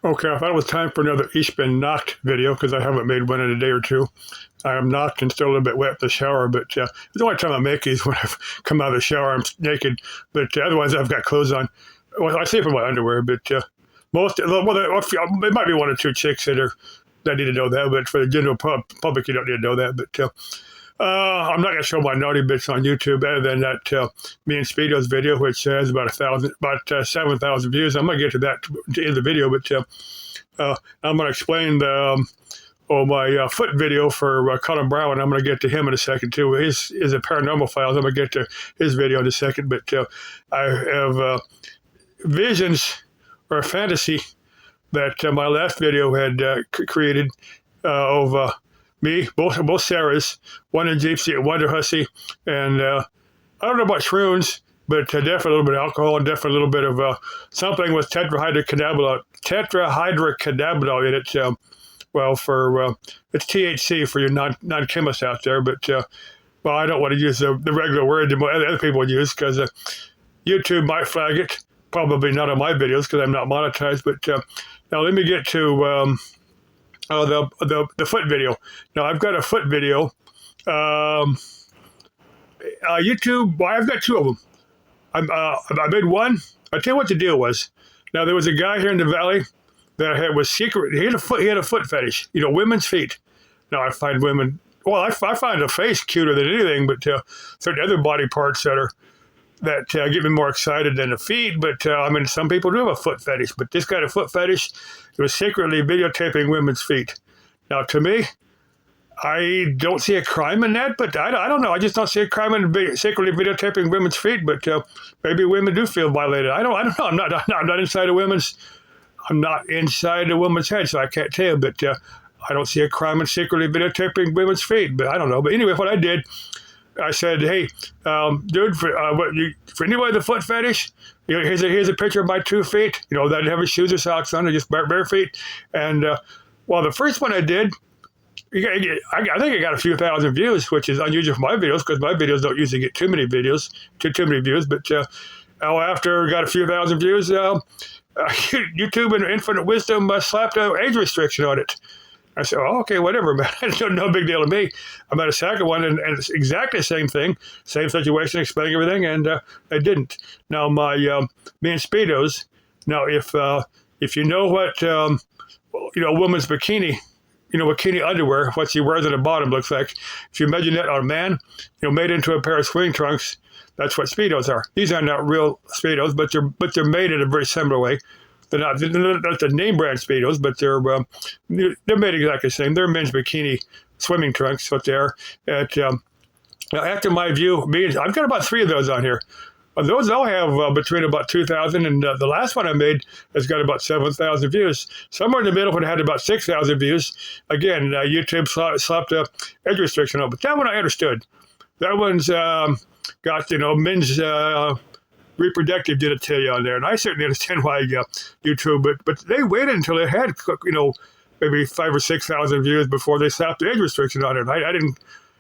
Okay, I thought it was time for another Ich bin nackt video because I haven't made one in a day or two. I am nackt and still a little bit wet in the shower, but the only time I make these when I've come out of the shower, I'm naked. But otherwise, I've got clothes on. Well, I sleep in my underwear, but there might be one or two chicks that need to know that, but for the general public, you don't need to know that. But I'm not going to show my naughty bits on YouTube other than that me and Speedo's video, which has about 7,000 views. I'm going to get to that in the video, but I'm going to explain my foot video for Colin Brown. I'm going to get to him in a second too. His is a paranormal files. I'm going to get to his video in a second, but I have visions or a fantasy that my last video had created of me, both Sarahs, one in Gypsy and one in Hussy, and I don't know about shrooms, but definitely a little bit of alcohol and definitely a little bit of something with tetrahydrocannabinol in it. It's THC for your non-chemists out there, but I don't want to use the regular word that other people would use because YouTube might flag it. Probably not on my videos because I'm not monetized. But now let me get to the foot video. Now I've got a foot video. YouTube. Well, I've got two of them. I made one. I tell you what the deal was. Now there was a guy here in the valley that was secret. He had a foot fetish. Women's feet. Now I find women. Well, I find a face cuter than anything, but certain other body parts that get me more excited than the feet. But some people do have a foot fetish. But this guy had a foot fetish. He was secretly videotaping women's feet. Now, to me, I don't see a crime in that, but I don't know. I just don't see a crime in secretly videotaping women's feet. But maybe women do feel violated. I don't know. I'm not inside a woman's. I'm not inside a woman's head, so I can't tell you. But I don't see a crime in secretly videotaping women's feet. But I don't know. But anyway, what I did, I said, "Hey, dude, for anybody with a foot fetish, here's a picture of my 2 feet. That didn't have shoes or socks on, just bare feet." And the first one I did, I think I got a few thousand views, which is unusual for my videos because my videos don't usually get too many views. But after I got a few thousand views, YouTube in infinite wisdom slapped an age restriction on it. I said, okay, whatever, man. It's no big deal to me. I'm at a second one, and it's exactly the same thing, same situation, explaining everything, and I didn't. Now, me and Speedo's. Now, if you know what a woman's bikini, bikini underwear, what she wears at the bottom looks like. If you imagine that on a man, made into a pair of swing trunks, that's what Speedos are. These are not real Speedos, but they're made in a very similar way. They're not the name brand Speedos, but they're made exactly the same. They're men's bikini swimming trunks, what they are. Now, after my view, I've got about 3 of those on here. Those all have between about 2,000, and the last one I made has got about 7,000 views. Somewhere in the middle, when it had about 6,000 views, again, YouTube slapped a age restriction on. But that one I understood. That one's got men's reproductive genitalia on there, and I certainly understand why YouTube. But they waited until it had maybe 5,000 or 6,000 views before they slapped the age restriction on it. I didn't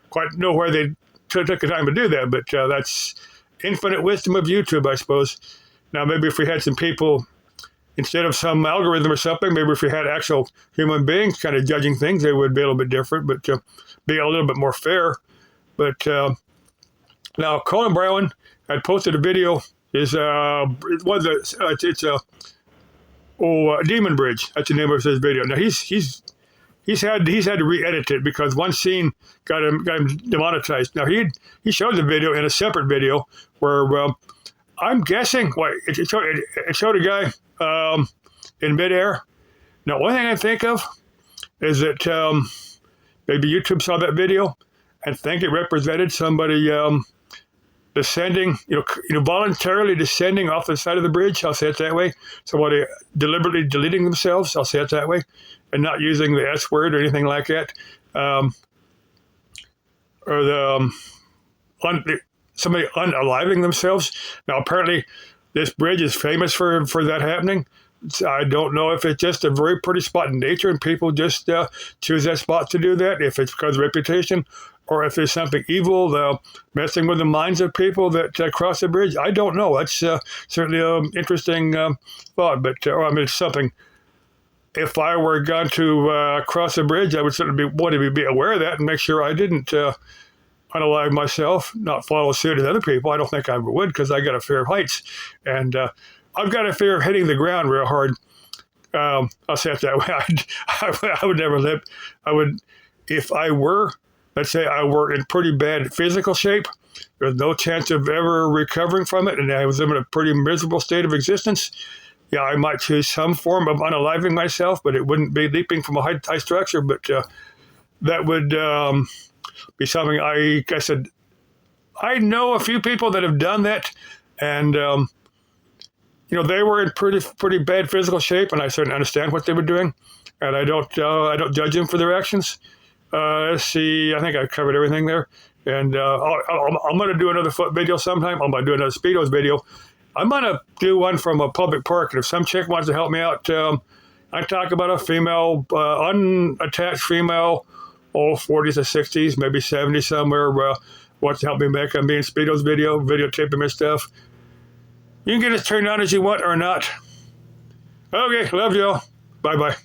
quite know where they took the time to do that, but that's infinite wisdom of YouTube, I suppose. Now, maybe if we had some people, instead of some algorithm or something, maybe if we had actual human beings kind of judging things, they would be a little bit different, but be a little bit more fair. But now, Colin Brown had posted a video. It's Demon Bridge. That's the name of his video. Now he's had to re-edit it because one scene got him demonetized. Now he showed the video in a separate video where I'm guessing it showed a guy in midair. Now one thing I think of is that maybe YouTube saw that video and think it represented somebody descending, voluntarily descending off the side of the bridge. I'll say it that way. Somebody deliberately deleting themselves. I'll say it that way, and not using the S word or anything like that. Somebody unaliving themselves. Now, apparently, this bridge is famous for that happening. I don't know if it's just a very pretty spot in nature and people just choose that spot to do that, if it's because of reputation, or if there's something evil messing with the minds of people that cross the bridge. I don't know. That's certainly an interesting thought, but it's something if I were going to cross a bridge, I would certainly want to be aware of that and make sure I didn't unalive myself, not follow suit as other people. I don't think I would, because I got a fear of heights, and I've got a fear of hitting the ground real hard. I'll say it that way. I would never live. I would, if I were, let's say I were in pretty bad physical shape, there's no chance of ever recovering from it, and I was in a pretty miserable state of existence. Yeah, I might choose some form of unaliving myself, but it wouldn't be leaping from a high structure. But that would be something I said. I know a few people that have done that, and they were in pretty bad physical shape, and I certainly understand what they were doing, and I don't judge them for their actions. Let's see, I think I covered everything there, and I'm going to do another foot video sometime. I'm going to do another Speedos video. I'm going to do one from a public park, and if some chick wants to help me out, I talk about a female, unattached female, 40s or 60s, maybe 70s somewhere, wants to help me make a Me and Speedos video, videotaping my stuff. You can get as turned on as you want or not. Okay, love y'all. Bye-bye.